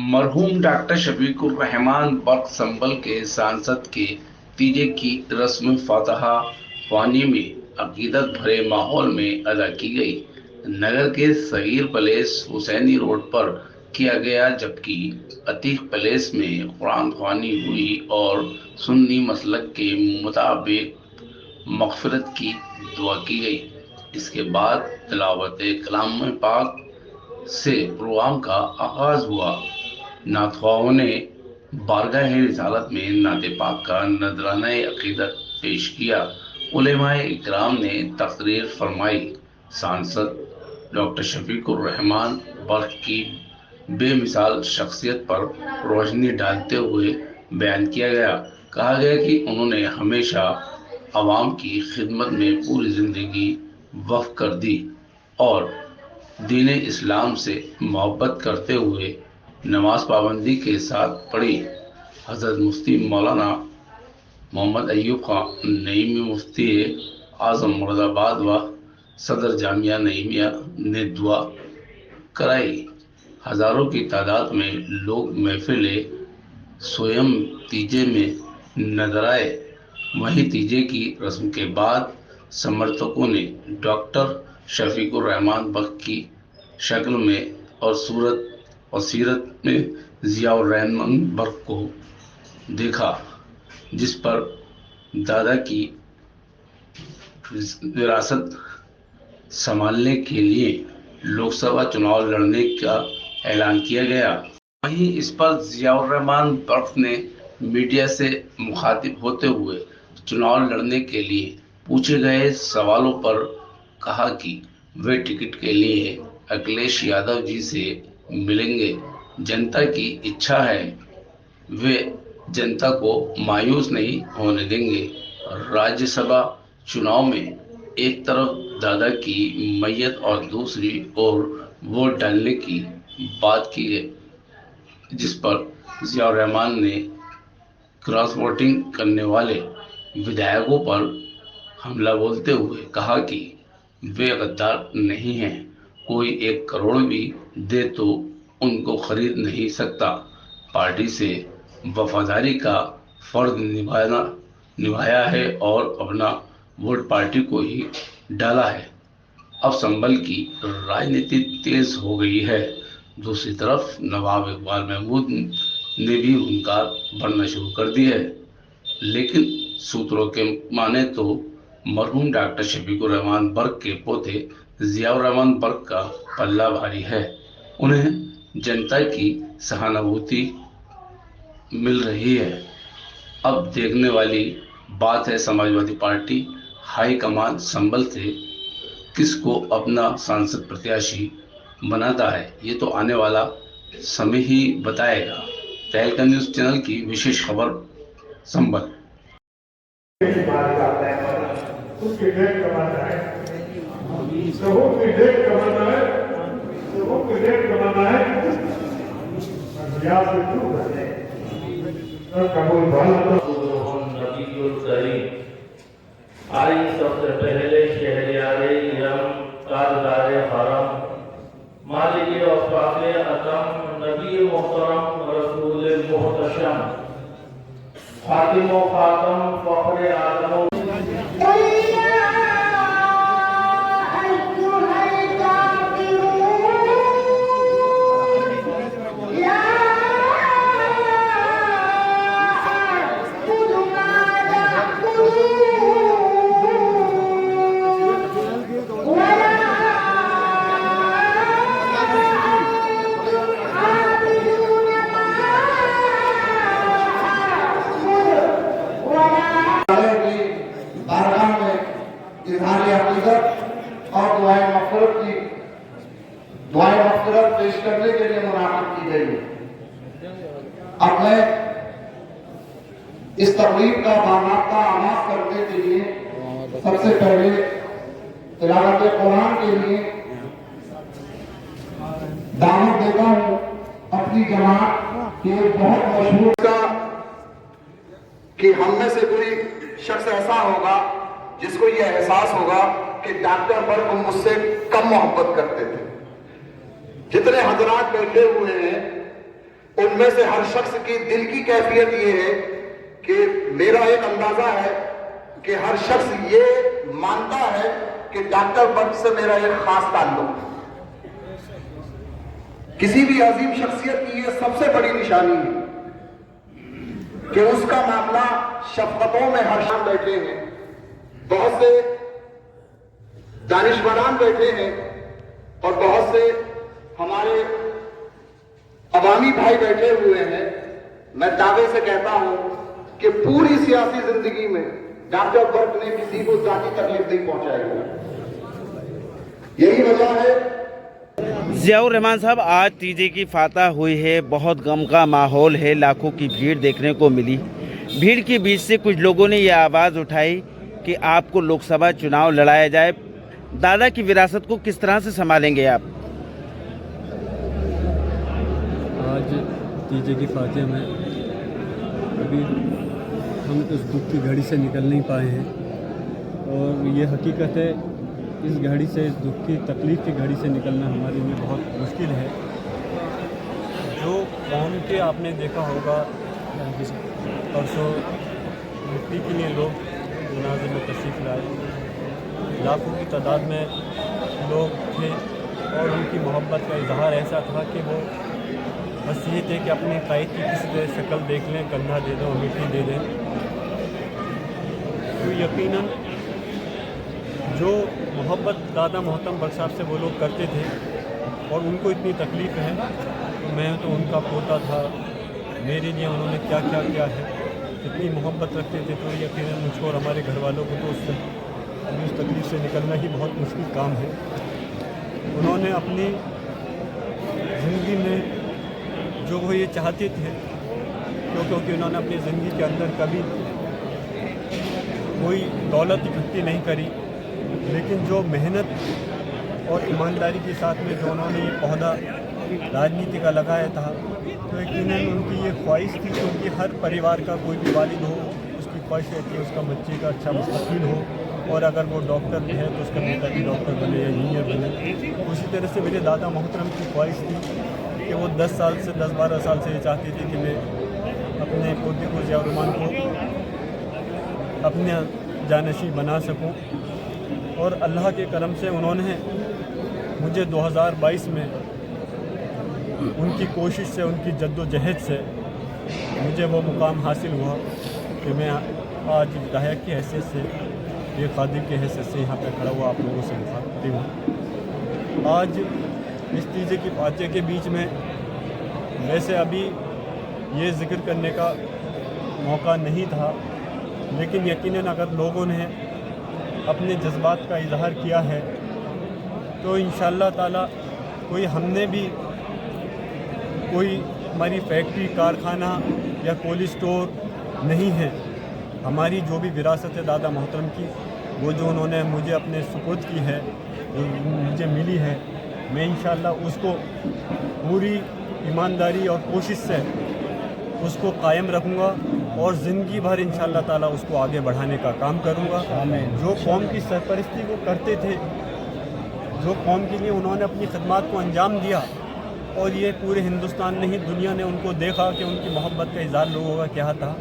मरहूम डॉक्टर शफीकुर रहमान बर्क संभल के सांसद के तीजे की रस्म फातहा ख्वानी में अकीदत भरे माहौल में अदा की गई। नगर के सगीर पैलेस हुसैनी रोड पर किया गया, जबकि अतीक पैलेस में कुरान ख्वानी हुई और सुन्नी मसलक के मुताबिक मगफिरत की दुआ की गई। इसके बाद तिलावत कलाम पाक से प्रोग्राम का आगाज हुआ। नाथख्वाहों ने बारगाह रिसालत में नाते पाक का नजराना अकीदत पेश किया। उलेमाए इकराम ने तकरीर फरमाई। सांसद डॉक्टर शफीकुर रहमान बर्क की बेमिसाल शख्सियत पर रोशनी डालते हुए बयान किया गया। कहा गया कि उन्होंने हमेशा आवाम की खिदमत में पूरी जिंदगी वक्फ कर दी और दीन इस्लाम से मोहब्बत करते हुए नमाज पाबंदी के साथ पढ़ी। हजरत मुफ्ती मौलाना मोहम्मद अयूब खान नईमी मुफ्ती आजम मुरादाबाद व सदर जामिया नईमिया ने दुआ कराई। हजारों की तादाद में लोग महफिल स्वयं तीजे में नजर आए। वहीं तीजे की रस्म के बाद समर्थकों ने डॉक्टर शफीकुर रहमान बख्श की शक्ल में और सूरत और सीरत में जियाउर रहमान बख्श को देखा, जिस पर दादा की विरासत संभालने के लिए लोकसभा चुनाव लड़ने का ऐलान किया गया। वहीं इस पर जियाउर रहमान बख्श ने मीडिया से मुखातिब होते हुए चुनाव लड़ने के लिए पूछे गए सवालों पर कहा कि वे टिकट के लिए अखिलेश यादव जी से मिलेंगे। जनता की इच्छा है, वे जनता को मायूस नहीं होने देंगे। राज्यसभा चुनाव में एक तरफ दादा की मैयत और दूसरी ओर वोट डालने की बात की गई, जिस पर जियाउर रहमान ने क्रॉस वोटिंग करने वाले विधायकों पर हमला बोलते हुए कहा कि वे गद्दार नहीं हैं, कोई 1 करोड़ भी दे तो उनको खरीद नहीं सकता। पार्टी से वफादारी का फर्ज निभाया है और अपना वोट पार्टी को ही डाला है। अब संभल की राजनीति तेज हो गई है। दूसरी तरफ नवाब इकबाल महमूद ने भी हुंकार भरना शुरू कर दी है। लेकिन सूत्रों के माने तो मरहूम डॉक्टर शफीकुर रहमान बर्क के पोते जियाउर रहमान बर्क का पल्ला भारी है। उन्हें जनता की सहानुभूति मिल रही है। अब देखने वाली बात है समाजवादी पार्टी हाईकमान संभल से किसको अपना सांसद प्रत्याशी बनाता है। ये तो आने वाला समय ही बताएगा। तहलका न्यूज चैनल की विशेष खबर संभल। उसकी डेट कमाना है, सबों की डेट कमाना है, सबों की डेट कमाना है। से दूर रहे कबूल आई सबसे पहले शहरियारे इरम ताजदारे हरम मालिक वफाक़े अतम नबी मोहतरम रसूल मोहतशम फातिमा फातम फखरे आदम दुआएं मग़फ़िरत पेश करने के लिए मुनाफ़िक़ की गई। अब मैं इस तक़रीब का बाकायदा आगाज़ करने के लिए सबसे पहले तिलावत कुरान के लिए दावत देता हूँ अपनी जमात के बहुत मशहूर का कि हम में से कोई शख्स ऐसा होगा जिसको यह एहसास होगा कि डॉक्टर बर्क मुझसे कम मोहब्बत करते थे। जितने हजरात बैठे हुए हैं उनमें से हर शख्स की दिल की कैफियत ये है कि मेरा एक अंदाजा है कि हर शख्स ये मानता है कि डॉक्टर बर्क से मेरा एक खास ताल्लुक है। किसी भी अजीम शख्सियत की ये सबसे बड़ी निशानी है कि उसका मामला शफकतों में हर शाम बैठे हैं, बहुत से दानिशवरान बैठे हैं और बहुत से हमारे अवामी भाई बैठे हुए हैं। मैं दावे से कहता हूं कि पूरी सियासी जिंदगी में डॉक्टर बर्क ने किसी को जाती तकलीफ नहीं पहुंचाई। यही वजह है। ज़ियाउर रहमान साहब, आज तीजे की फातह हुई है, बहुत गम का माहौल है, लाखों की भीड़ देखने को मिली। भीड़ के बीच से कुछ लोगों ने यह आवाज़ उठाई कि आपको लोकसभा चुनाव लड़ाया जाए। दादा की विरासत को किस तरह से संभालेंगे आप? आज तीजे की फातह में अभी हम उस दुख की घड़ी से निकल नहीं पाए हैं और ये हकीकत है, इस घड़ी से, इस दुख की तकलीफ़ की घड़ी से निकलना हमारे लिए बहुत मुश्किल है। जो कौम के आपने देखा होगा परसों मिट्टी के लिए लोग जनाजे में तशरीफ़ लाए, लाखों की तादाद में लोग थे और उनकी मोहब्बत का इजहार ऐसा था कि वो बस ये थे कि अपने कायद की किसी तरह शक्ल देख लें, कंधा दे दें और मिट्टी दे दें। तो यकीनन जो मोहब्बत दादा मोहतरम बख्श साहब से वो लोग करते थे और उनको इतनी तकलीफ़ है, तो मैं तो उनका पोता था, मेरे लिए उन्होंने क्या क्या किया है, इतनी मोहब्बत रखते थे, तो यकीनन मुझको और हमारे घर वालों को तो उस तकलीफ़ से निकलना ही बहुत मुश्किल काम है। उन्होंने अपनी ज़िंदगी में जो वो ये चाहते थे, क्योंकि उन्होंने अपनी ज़िंदगी के अंदर कभी कोई दौलत इकट्ठी नहीं करी, लेकिन जो मेहनत और ईमानदारी के साथ में जो उन्होंने ये पौधा राजनीति का लगाया था, तो यकीनन उनकी ये ख्वाहिश थी क्योंकि हर परिवार का कोई भी वालिद हो, उसकी ख्वाहिश रहती है उसका बच्चे का अच्छा मुस्तकबिल हो, और अगर वो डॉक्टर भी है तो उसका बेटा भी डॉक्टर बने या इंजीनियर बने। उसी तरह से मेरे दादा मोहतरम की ख्वाहिश थी कि वो 10-12 साल से ये चाहते थे कि मैं अपने पोते को ज़ियाउर रहमान को अपने जानशीं बना सकूं, और अल्लाह के करम से उन्होंने मुझे 2022 में उनकी कोशिश से, उनकी जद्दोजहद से मुझे वो मुकाम हासिल हुआ कि मैं आज विधायक की हैसियत से, ये खादिम की हैसियत से यहाँ पर खड़ा हुआ आप लोगों से मुखातिब हूँ। आज इस तीजे की फातह के बीच में वैसे अभी ये ज़िक्र करने का मौका नहीं था, लेकिन यकीनन अगर लोगों ने अपने जज्बात का इजहार किया है तो इंशाअल्लाह ताला कोई हमने भी कोई हमारी फैक्ट्री, कारखाना या कोल्ड स्टोर नहीं है। हमारी जो भी विरासत है दादा मोहतरम की, वो जो उन्होंने मुझे अपने सुपुर्द की है, जो मुझे मिली है, मैं इंशाअल्लाह उसको पूरी ईमानदारी और कोशिश से उसको कायम रखूँगा और ज़िंदगी भर इंशाअल्लाह ताला उसको आगे बढ़ाने का काम करूँगा। जो कौम की सरपरस्ती वो करते थे, जो कौम के लिए उन्होंने अपनी खदमात को अंजाम दिया, और ये पूरे हिंदुस्तान नहीं दुनिया ने उनको देखा कि उनकी मोहब्बत का इज़हार लोगों का क्या था।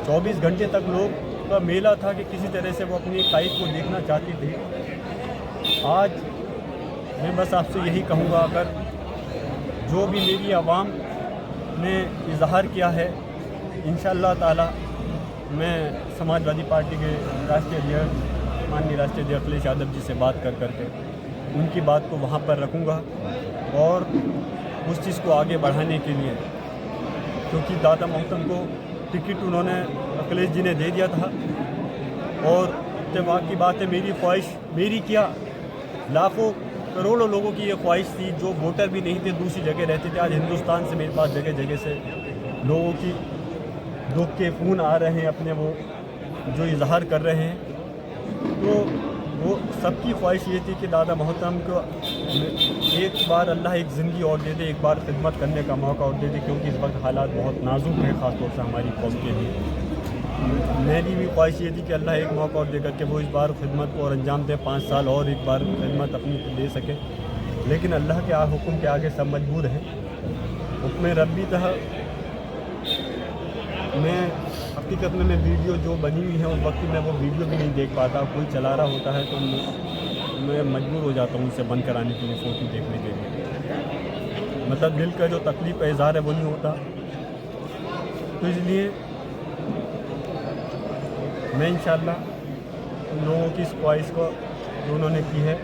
24 घंटे तक लोग का मेला था कि किसी तरह से वो अपनी कायद को देखना चाहते थे। आज मैं बस आपसे यही कहूँगा, अगर जो भी मेरी आवाम ने इजहार किया है, इंशाअल्लाह ताला मैं समाजवादी पार्टी के राष्ट्रीय अध्यक्ष माननीय राष्ट्रीय अध्यक्ष अखिलेश यादव जी से बात कर करके उनकी बात को वहाँ पर रखूँगा और उस चीज़ को आगे बढ़ाने के लिए, क्योंकि दादा मोहतरम को टिकट उन्होंने अखिलेश जी ने दे दिया था, और इत्तेफाक की बात है, मेरी ख्वाहिश, मेरी क्या लाखों करोड़ों लोगों की ये ख्वाहिश थी जो वोटर भी नहीं थे, दूसरी जगह रहते थे। आज हिंदुस्तान से मेरे पास जगह जगह से लोगों की दुख के फ़ोन आ रहे हैं, अपने वो जो इजहार कर रहे हैं, तो वो सबकी ख्वाहिश ये थी कि दादा मोहतरम को एक बार अल्लाह एक ज़िंदगी और दे दे, एक बार खिदमत करने का मौका और दे दे, क्योंकि इस वक्त हालात बहुत नाजुक हैं ख़ासतौर से हमारी कौम के लिए। मेरी भी ख्वाहिश ये थी कि अल्लाह एक मौका और दे करके वो इस बार खिदमत को और अंजाम दे, 5 साल और एक बार खिदमत अपनी दे सके, लेकिन अल्लाह के हुक्म के आगे सब मजबूर हैं। हुक्म रब्बी था। मैं हकीकत में वीडियो जो बनी हुई है उस वक्त मैं वो वीडियो भी नहीं देख पाता। कोई चला रहा होता है तो मैं मजबूर हो जाता हूँ उसे बंद कराने के लिए, फ़ोटो देखने के लिए। मतलब दिल का जो तकलीफ़ का इज़हार है वो नहीं होता। तो इसलिए मैं इंशाअल्लाह उन लोगों की इस ख्वाहिश को जो उन्होंने की है,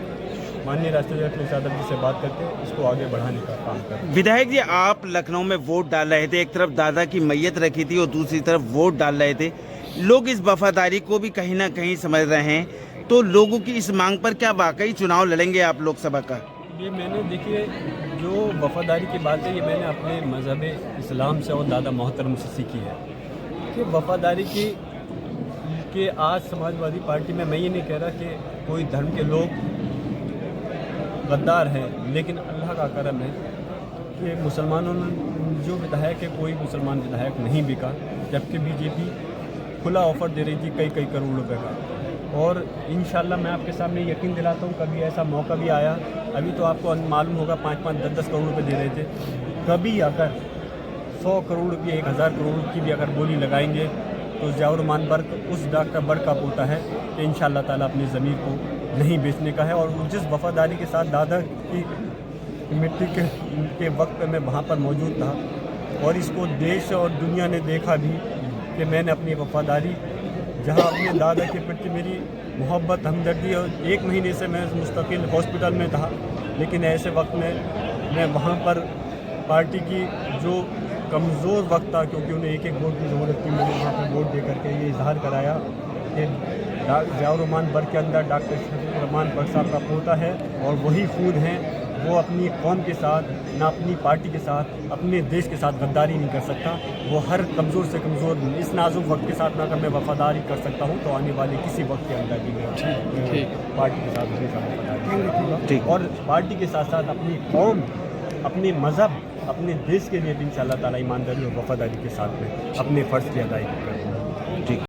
माननीय राष्ट्रीय अध्यक्ष यादव जी से बात करके इसको आगे बढ़ाने का काम करें। विधायक जी, आप लखनऊ में वोट डाल रहे थे, एक तरफ दादा की मैयत रखी थी और दूसरी तरफ वोट डाल रहे थे। लोग इस वफादारी को भी कहीं ना कहीं समझ रहे हैं, तो लोगों की इस मांग पर क्या वाकई चुनाव लड़ेंगे आप लोकसभा का? ये मैंने देखिए जो वफादारी की बात है ये मैंने अपने मज़हब इस्लाम से और दादा मोहतरम से सीखी है कि वफादारी की कि आज समाजवादी पार्टी में मैं ये नहीं कह रहा कि कोई धर्म के लोग गद्दार हैं, लेकिन अल्लाह का करम है कि मुसलमानों ने जो विधायक है कोई मुसलमान विधायक नहीं बिका, जबकि बीजेपी खुला ऑफ़र दे रही थी कई करोड़ रुपए का। और इंशाल्लाह मैं आपके सामने यकीन दिलाता हूँ कभी ऐसा मौका भी आया, अभी तो आपको मालूम होगा 5-5, 10-10 करोड़ रुपए दे रहे थे, कभी अगर 100 करोड़ की 1000 करोड़ की भी अगर बोली लगाएंगे तो ज़ियाउर रहमान बर्क उस डाक का बड़ कप होता है कि इंशाअल्लाह ताला अपनी ज़मीर को नहीं बेचने का है। और जिस वफादारी के साथ दादा की मिट्टी के वक्त पे मैं वहाँ पर मौजूद था और इसको देश और दुनिया ने देखा भी कि मैंने अपनी वफादारी, जहाँ अपने दादा के प्रति मेरी मोहब्बत हमदर्दी, और 1 महीने से मैं मुस्तकिल हॉस्पिटल में था, लेकिन ऐसे वक्त में मैं वहाँ पर पार्टी की जो कमज़ोर वक्त था, क्योंकि उन्हें एक वोट की ज़रूरत थी, मैंने वहाँ पर वोट दे करके ये इजहार कराया कि ज़ियाउर रहमान बर्क के अंदर डॉक्टर शफीक रहमान बर्क साहब का पोता है और वही खून है, वो अपनी कौम के साथ ना अपनी पार्टी के साथ अपने देश के साथ गद्दारी नहीं कर सकता। वो हर कमज़ोर से कमज़ोर इस नाजुक वक्त के साथ ना अगर मैं वफादारी कर सकता हूँ तो आने वाले किसी वक्त के अंदर भी मैं पार्टी के साथ हमेशा वफादारी रखूँगा और पार्टी के साथ साथ अपनी कौम, अपने मज़हब, अपने देश के लिए भी इंशाअल्लाह ताला ईमानदारी और वफादारी के साथ में अपने फ़र्ज़ की अदायगी करूँगा। ठीक।